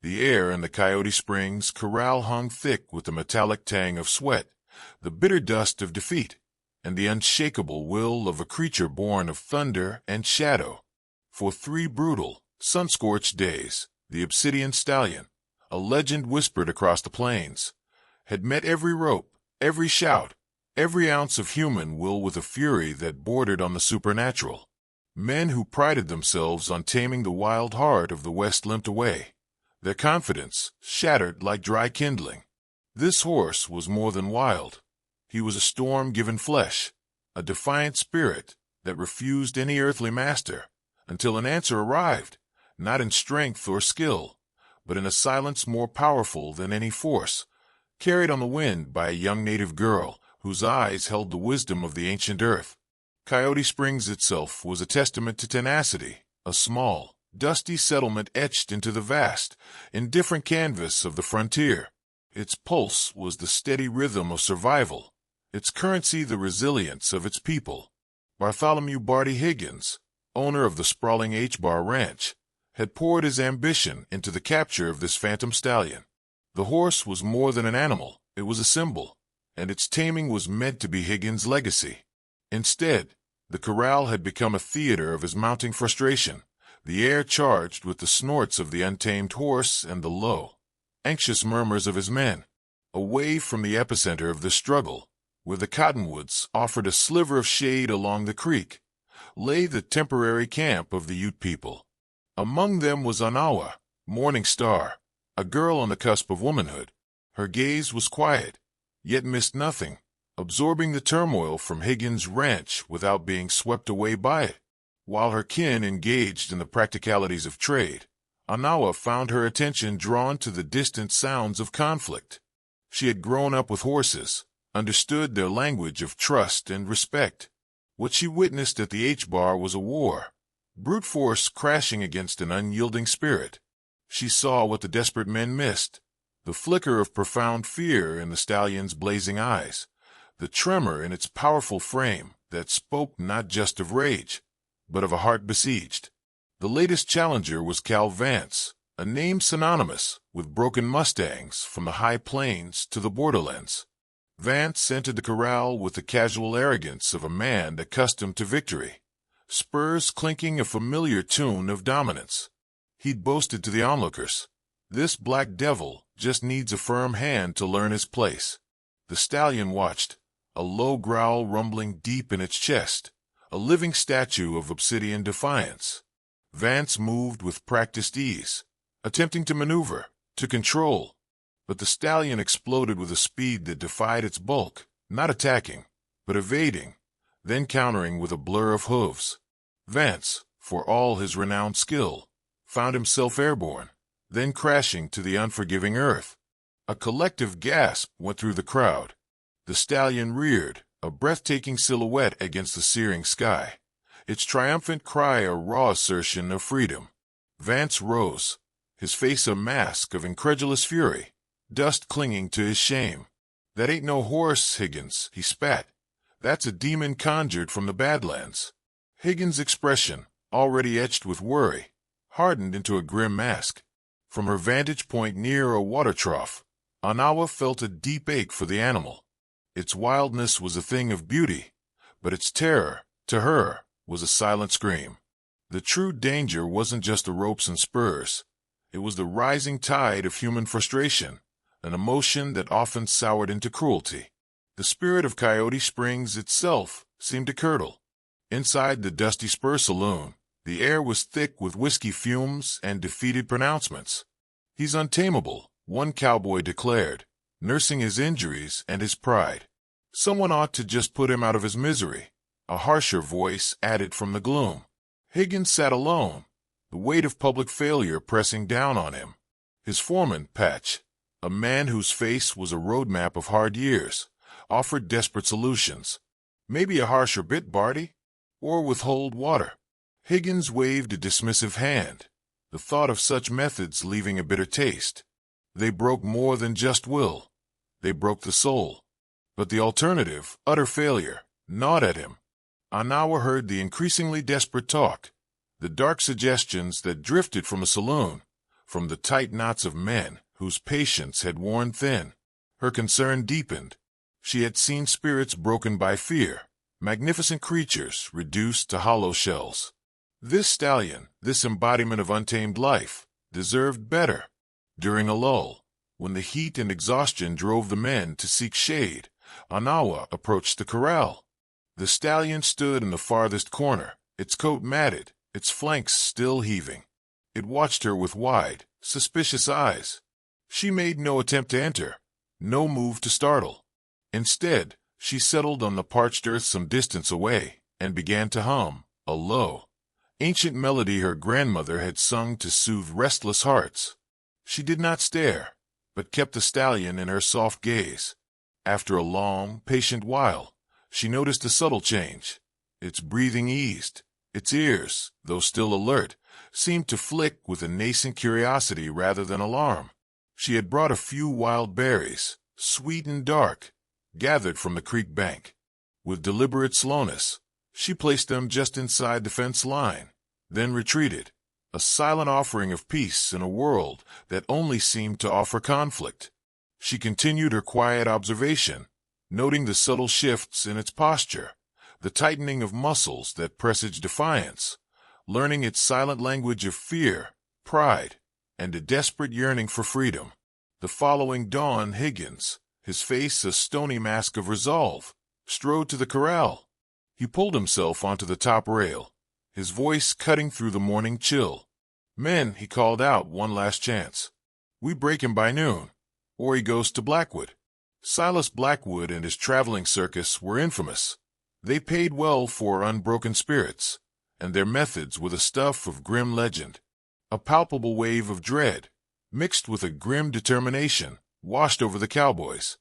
The air in the Coyote Springs corral hung thick with the metallic tang of sweat, the bitter dust of defeat, and the unshakable will of a creature born of thunder and shadow. For 3 brutal, sun-scorched days, the obsidian stallion, a legend whispered across the plains, had met every rope, every shout, every ounce of human will with a fury that bordered on the supernatural. Men who prided themselves on taming the wild heart of the West limped away, their confidence shattered like dry kindling. This horse was more than wild. He was a storm-given flesh, a defiant spirit that refused any earthly master, until an answer arrived, not in strength or skill, but in a silence more powerful than any force, carried on the wind by a young native girl whose eyes held the wisdom of the ancient earth. Coyote Springs itself was a testament to tenacity, a small, dusty settlement etched into the vast, indifferent canvas of the frontier. Its pulse was the steady rhythm of survival, its currency the resilience of its people. Bartholomew Higgins, owner of the sprawling H-Bar Ranch, had poured his ambition into the capture of this phantom stallion. The horse was more than an animal, it was a symbol, and its taming was meant to be Higgins' legacy. Instead, the corral had become a theater of his mounting frustration, the air charged with the snorts of the untamed horse and the low, anxious murmurs of his men. Away from the epicenter of the struggle, where the cottonwoods offered a sliver of shade along the creek, lay the temporary camp of the Ute people. Among them was Anawa, Morning Star, a girl on the cusp of womanhood. Her gaze was quiet, yet missed nothing, absorbing the turmoil from Higgins' ranch without being swept away by it. While her kin engaged in the practicalities of trade, Anawa found her attention drawn to the distant sounds of conflict. She had grown up with horses, understood their language of trust and respect. What she witnessed at the H-Bar was a war, brute force crashing against an unyielding spirit. She saw what the desperate men missed, the flicker of profound fear in the stallion's blazing eyes, the tremor in its powerful frame that spoke not just of rage, but of a heart besieged. The latest challenger was Cal Vance, a name synonymous with broken mustangs from the high plains to the borderlands. Vance entered the corral with the casual arrogance of a man accustomed to victory, spurs clinking a familiar tune of dominance. He'd boasted to the onlookers, "This black devil just needs a firm hand to learn his place." The stallion watched, a low growl rumbling deep in its chest, a living statue of obsidian defiance. Vance moved with practiced ease, attempting to maneuver, to control. But the stallion exploded with a speed that defied its bulk, not attacking, but evading, then countering with a blur of hooves. Vance, for all his renowned skill, found himself airborne, then crashing to the unforgiving earth. A collective gasp went through the crowd. The stallion reared, a breathtaking silhouette against the searing sky, its triumphant cry a raw assertion of freedom. Vance rose, his face a mask of incredulous fury, dust clinging to his shame. "That ain't no horse, Higgins," he spat. "That's a demon conjured from the Badlands." Higgins' expression, already etched with worry, hardened into a grim mask. From her vantage point near a water trough, Anawa felt a deep ache for the animal. Its wildness was a thing of beauty, but its terror, to her, was a silent scream. The true danger wasn't just the ropes and spurs. It was the rising tide of human frustration, an emotion that often soured into cruelty. The spirit of Coyote Springs itself seemed to curdle. Inside the dusty spur saloon, the air was thick with whiskey fumes and defeated pronouncements. "He's untamable," one cowboy declared, nursing his injuries and his pride. "Someone ought to just put him out of his misery," a harsher voice added from the gloom. Higgins sat alone, the weight of public failure pressing down on him. His foreman, Patch, a man whose face was a roadmap of hard years, offered desperate solutions. "Maybe a harsher bit, Barty, or withhold water." Higgins waved a dismissive hand, the thought of such methods leaving a bitter taste. They broke more than just will. They broke the soul. But the alternative, utter failure, gnawed at him. Anawa heard the increasingly desperate talk, the dark suggestions that drifted from a saloon, from the tight knots of men whose patience had worn thin. Her concern deepened. She had seen spirits broken by fear, magnificent creatures reduced to hollow shells. This stallion, this embodiment of untamed life, deserved better. During a lull, when the heat and exhaustion drove the men to seek shade, Anawa approached the corral. The stallion stood in the farthest corner, its coat matted, its flanks still heaving. It watched her with wide, suspicious eyes. She made no attempt to enter, no move to startle. Instead, she settled on the parched earth some distance away and began to hum, a low, ancient melody her grandmother had sung to soothe restless hearts. She did not stare, but kept the stallion in her soft gaze. After a long, patient while, she noticed a subtle change. Its breathing eased. Its ears, though still alert, seemed to flick with a nascent curiosity rather than alarm. She had brought a few wild berries, sweet and dark, gathered from the creek bank. With deliberate slowness, she placed them just inside the fence line, then retreated, a silent offering of peace in a world that only seemed to offer conflict. She continued her quiet observation, noting the subtle shifts in its posture, the tightening of muscles that presaged defiance, learning its silent language of fear, pride, and a desperate yearning for freedom. The following dawn, Higgins, his face a stony mask of resolve, strode to the corral. He pulled himself onto the top rail, his voice cutting through the morning chill. "Men," he called out one last chance. "We break him by noon, or he goes to Blackwood." Silas Blackwood and his traveling circus were infamous. They paid well for unbroken spirits, and their methods were the stuff of grim legend. A palpable wave of dread, mixed with a grim determination, washed over the Cowboys.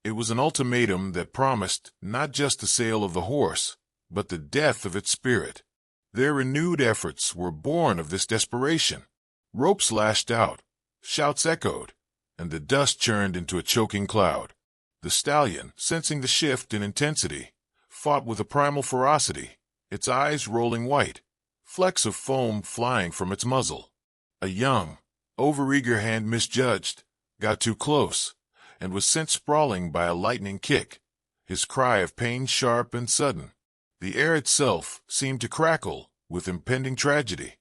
It was an ultimatum that promised not just the sale of the horse, but the death of its spirit. Their renewed efforts were born of this desperation. Ropes lashed out, shouts echoed, and the dust churned into a choking cloud. The stallion, sensing the shift in intensity, fought with a primal ferocity, its eyes rolling white, flecks of foam flying from its muzzle. A young, overeager hand misjudged, got too close, and was sent sprawling by a lightning kick, his cry of pain sharp and sudden. The air itself seemed to crackle with impending tragedy.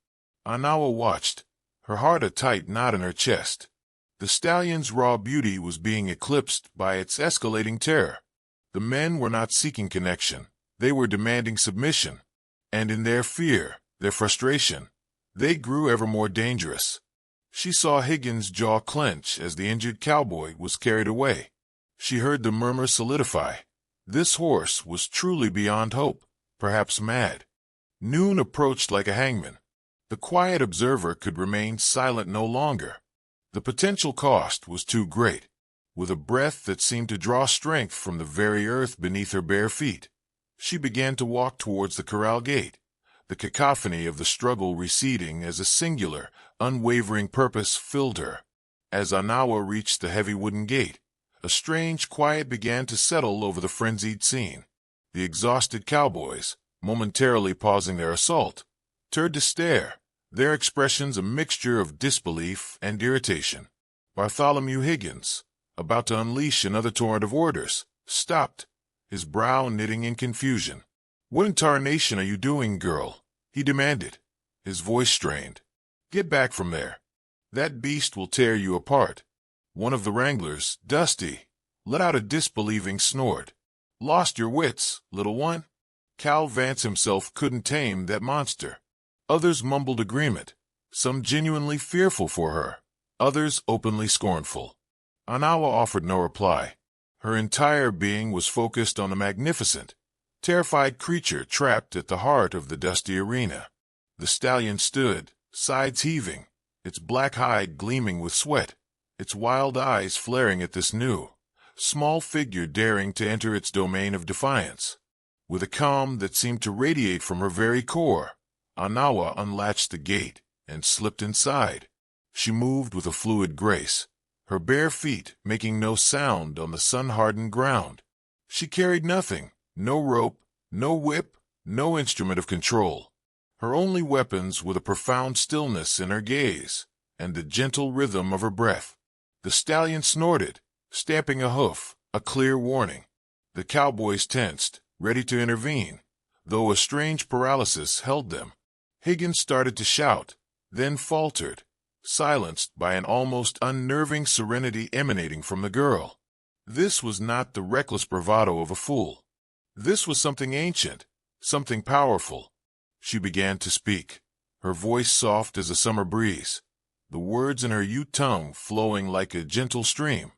Anawa watched, her heart a tight knot in her chest. The stallion's raw beauty was being eclipsed by its escalating terror. The men were not seeking connection, they were demanding submission. And in their fear, their frustration, they grew ever more dangerous. She saw Higgins' jaw clench as the injured cowboy was carried away. She heard the murmur solidify. This horse was truly beyond hope, perhaps mad. Noon approached like a hangman. The quiet observer could remain silent no longer. The potential cost was too great. With a breath that seemed to draw strength from the very earth beneath her bare feet, she began to walk towards the corral gate, the cacophony of the struggle receding as a singular, unwavering purpose filled her. As Anawa reached the heavy wooden gate, a strange quiet began to settle over the frenzied scene. The exhausted cowboys, momentarily pausing their assault, turned to stare, their expressions a mixture of disbelief and irritation. Bartholomew Higgins, about to unleash another torrent of orders, stopped, his brow knitting in confusion. "What in tarnation are you doing, girl?" he demanded, his voice strained. "Get back from there. That beast will tear you apart." One of the wranglers, Dusty, let out a disbelieving snort. "Lost your wits, little one?" Cal Vance himself couldn't tame that monster. Others mumbled agreement, some genuinely fearful for her, others openly scornful. Anawa offered no reply. Her entire being was focused on the magnificent, terrified creature trapped at the heart of the dusty arena. The stallion stood, sides heaving, its black hide gleaming with sweat, its wild eyes flaring at this new, small figure daring to enter its domain of defiance. With a calm that seemed to radiate from her very core, Anawa unlatched the gate and slipped inside. She moved with a fluid grace, her bare feet making no sound on the sun-hardened ground. She carried nothing, no rope, no whip, no instrument of control. Her only weapons were the profound stillness in her gaze and the gentle rhythm of her breath. The stallion snorted, stamping a hoof, a clear warning. The cowboys tensed, ready to intervene, though a strange paralysis held them. Higgins started to shout, then faltered, silenced by an almost unnerving serenity emanating from the girl. This was not the reckless bravado of a fool. This was something ancient, something powerful. She began to speak, her voice soft as a summer breeze, the words in her Ute tongue flowing like a gentle stream,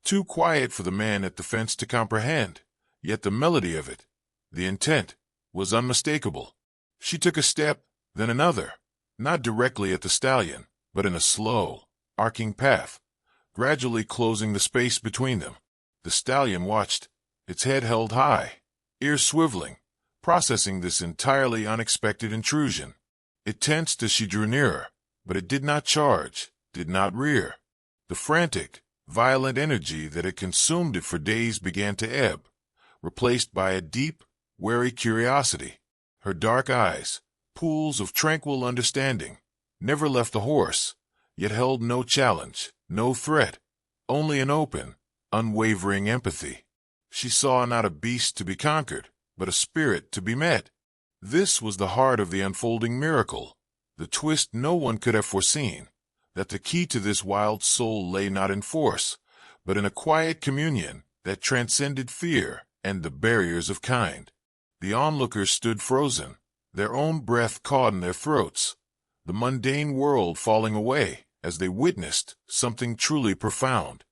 too quiet for the man at the fence to comprehend, yet the melody of it, the intent, was unmistakable. She took a step, then another, not directly at the stallion, but in a slow, arcing path, gradually closing the space between them. The stallion watched, its head held high, ears swiveling, processing this entirely unexpected intrusion. It tensed as she drew nearer, but it did not charge, did not rear. The frantic, violent energy that had consumed it for days began to ebb, replaced by a deep, wary curiosity. Her dark eyes, pools of tranquil understanding, never left the horse, yet held no challenge, no threat, only an open, unwavering empathy. She saw not a beast to be conquered, but a spirit to be met. This was the heart of the unfolding miracle, the twist no one could have foreseen, that the key to this wild soul lay not in force, but in a quiet communion that transcended fear and the barriers of kind. The onlookers stood frozen, their own breath caught in their throats, the mundane world falling away as they witnessed something truly profound.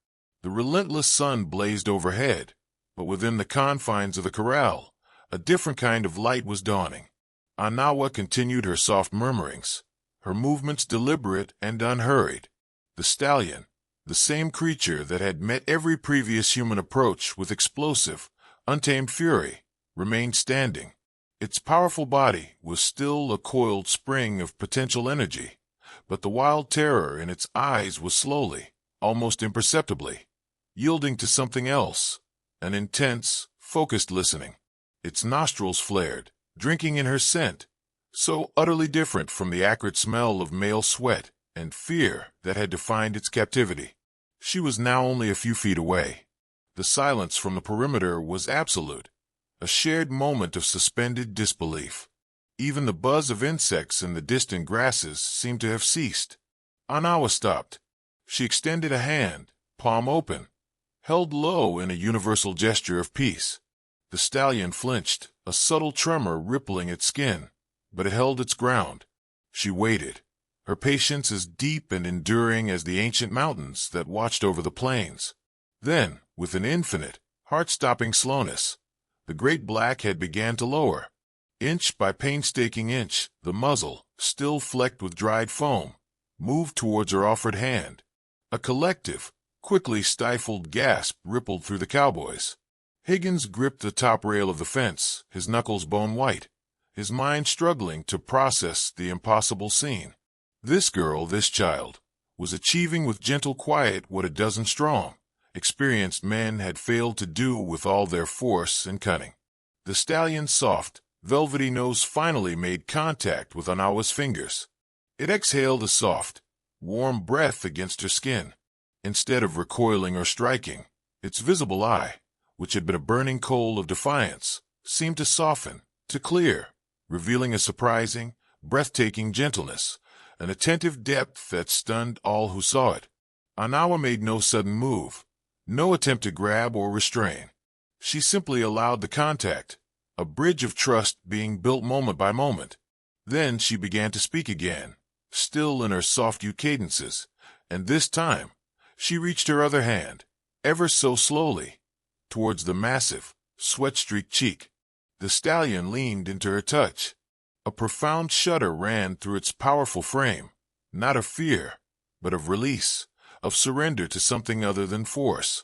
The relentless sun blazed overhead, but within the confines of the corral, a different kind of light was dawning. Anawa continued her soft murmurings, her movements deliberate and unhurried. The stallion, the same creature that had met every previous human approach with explosive, untamed fury, remained standing. Its powerful body was still a coiled spring of potential energy, but the wild terror in its eyes was slowly, almost imperceptibly, yielding to something else, an intense, focused listening. Its nostrils flared, drinking in her scent, so utterly different from the acrid smell of male sweat and fear that had defined its captivity. She was now only a few feet away. The silence from the perimeter was absolute, a shared moment of suspended disbelief. Even the buzz of insects in the distant grasses seemed to have ceased. Anawa stopped. She extended a hand, palm open, held low in a universal gesture of peace. The stallion flinched, a subtle tremor rippling its skin, but it held its ground. She waited, her patience as deep and enduring as the ancient mountains that watched over the plains. Then, with an infinite, heart-stopping slowness, the great blackhead began to lower. Inch by painstaking inch, the muzzle, still flecked with dried foam, moved towards her offered hand. A collective, quickly stifled gasp rippled through the cowboys. Higgins gripped the top rail of the fence, his knuckles bone white, his mind struggling to process the impossible scene. This girl, this child, was achieving with gentle quiet what a dozen strong, experienced men had failed to do with all their force and cunning. The stallion's soft, velvety nose finally made contact with Anawa's fingers. It exhaled a soft, warm breath against her skin. Instead of recoiling or striking, its visible eye, which had been a burning coal of defiance, seemed to soften, to clear, revealing a surprising, breathtaking gentleness, an attentive depth that stunned all who saw it. Anawa made no sudden move, no attempt to grab or restrain. She simply allowed the contact, a bridge of trust being built moment by moment. Then she began to speak again, still in her soft Ute cadences, and this time she reached her other hand, ever so slowly, towards the massive, sweat-streaked cheek. The stallion leaned into her touch. A profound shudder ran through its powerful frame, not of fear, but of release, of surrender to something other than force.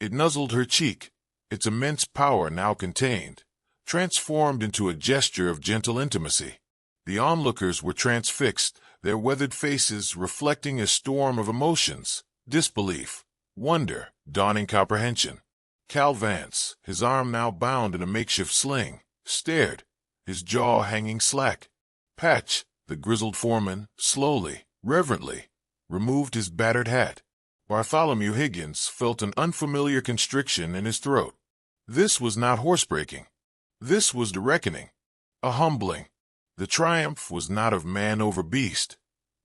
It nuzzled her cheek, its immense power now contained, transformed into a gesture of gentle intimacy. The onlookers were transfixed, their weathered faces reflecting a storm of emotions, disbelief, wonder, dawning comprehension. Cal Vance, his arm now bound in a makeshift sling, stared, his jaw hanging slack. Patch, the grizzled foreman, slowly, reverently, removed his battered hat. Bartholomew Higgins felt an unfamiliar constriction in his throat. This was not horsebreaking. This was the reckoning, a humbling. The triumph was not of man over beast,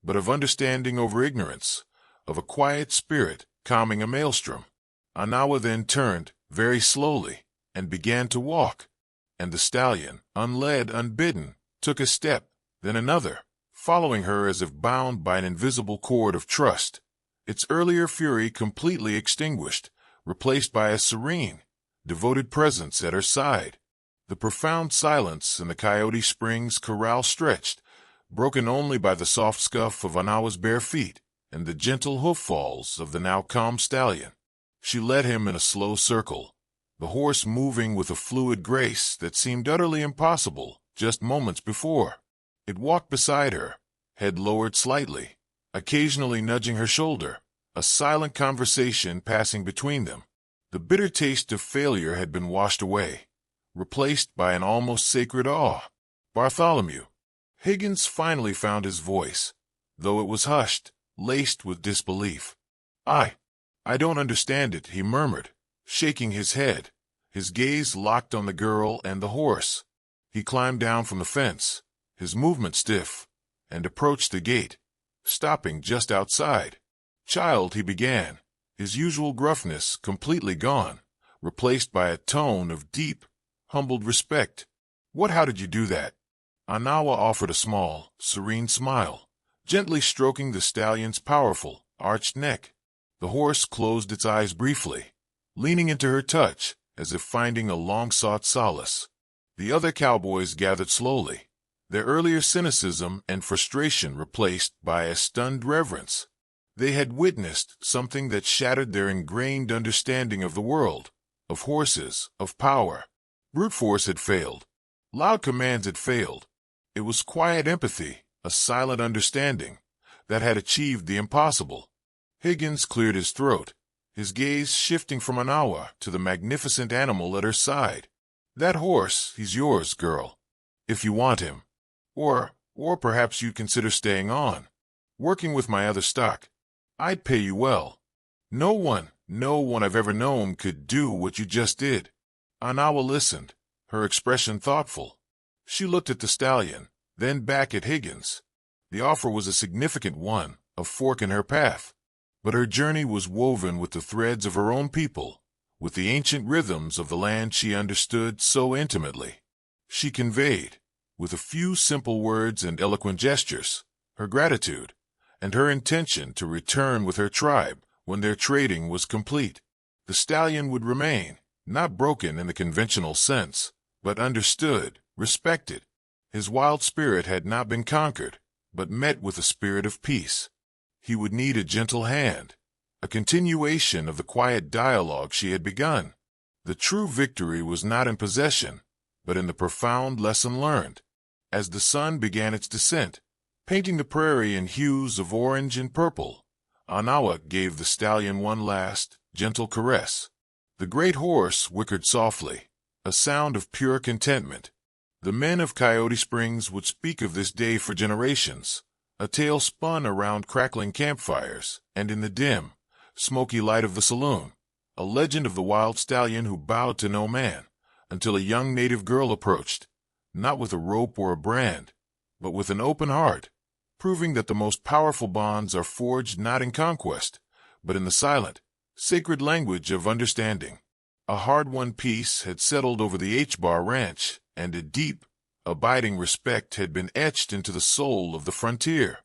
but of understanding over ignorance, of a quiet spirit calming a maelstrom. Anawa then turned, very slowly, and began to walk, and the stallion, unled, unbidden, took a step, then another, following her as if bound by an invisible cord of trust, its earlier fury completely extinguished, replaced by a serene, devoted presence at her side. The profound silence in the Coyote Springs corral stretched, broken only by the soft scuff of Anawa's bare feet and the gentle hoof falls of the now calm stallion. She led him in a slow circle, the horse moving with a fluid grace that seemed utterly impossible just moments before. It walked beside her, head lowered slightly, occasionally nudging her shoulder, a silent conversation passing between them. The bitter taste of failure had been washed away, replaced by an almost sacred awe. Bartholomew Higgins finally found his voice, though it was hushed, laced with disbelief. I don't understand it," he murmured, shaking his head, his gaze locked on the girl and the horse. He climbed down from the fence, his movement stiff, and approached the gate, stopping just outside. "Child," he began, his usual gruffness completely gone, replaced by a tone of deep, humbled respect. How did you do that?" Anawa offered a small, serene smile, gently stroking the stallion's powerful, arched neck. The horse closed its eyes briefly, leaning into her touch as if finding a long-sought solace. The other cowboys gathered slowly, their earlier cynicism and frustration replaced by a stunned reverence. They had witnessed something that shattered their ingrained understanding of the world, of horses, of power. Brute force had failed. Loud commands had failed. It was quiet empathy, a silent understanding, that had achieved the impossible. Higgins cleared his throat, his gaze shifting from Anawa to the magnificent animal at her side. "That horse, he's yours, girl, if you want him. Or perhaps you'd consider staying on, working with my other stock. I'd pay you well. No one I've ever known could do what you just did." Anawa listened, her expression thoughtful. She looked at the stallion, then back at Higgins. The offer was a significant one, a fork in her path. But her journey was woven with the threads of her own people, with the ancient rhythms of the land she understood so intimately. She conveyed, with a few simple words and eloquent gestures, her gratitude, and her intention to return with her tribe when their trading was complete. The stallion would remain, not broken in the conventional sense, but understood, respected. His wild spirit had not been conquered, but met with a spirit of peace. He would need a gentle hand, a continuation of the quiet dialogue she had begun. The true victory was not in possession, but in the profound lesson learned. As the sun began its descent, painting the prairie in hues of orange and purple, Anawa gave the stallion one last, gentle caress. The great horse whickered softly, a sound of pure contentment. The men of Coyote Springs would speak of this day for generations, a tale spun around crackling campfires, and in the dim, smoky light of the saloon, a legend of the wild stallion who bowed to no man, until a young native girl approached, not with a rope or a brand, but with an open heart, proving that the most powerful bonds are forged not in conquest, but in the silent, sacred language of understanding. A hard-won peace had settled over the H-Bar Ranch, and a deep, abiding respect had been etched into the soul of the frontier.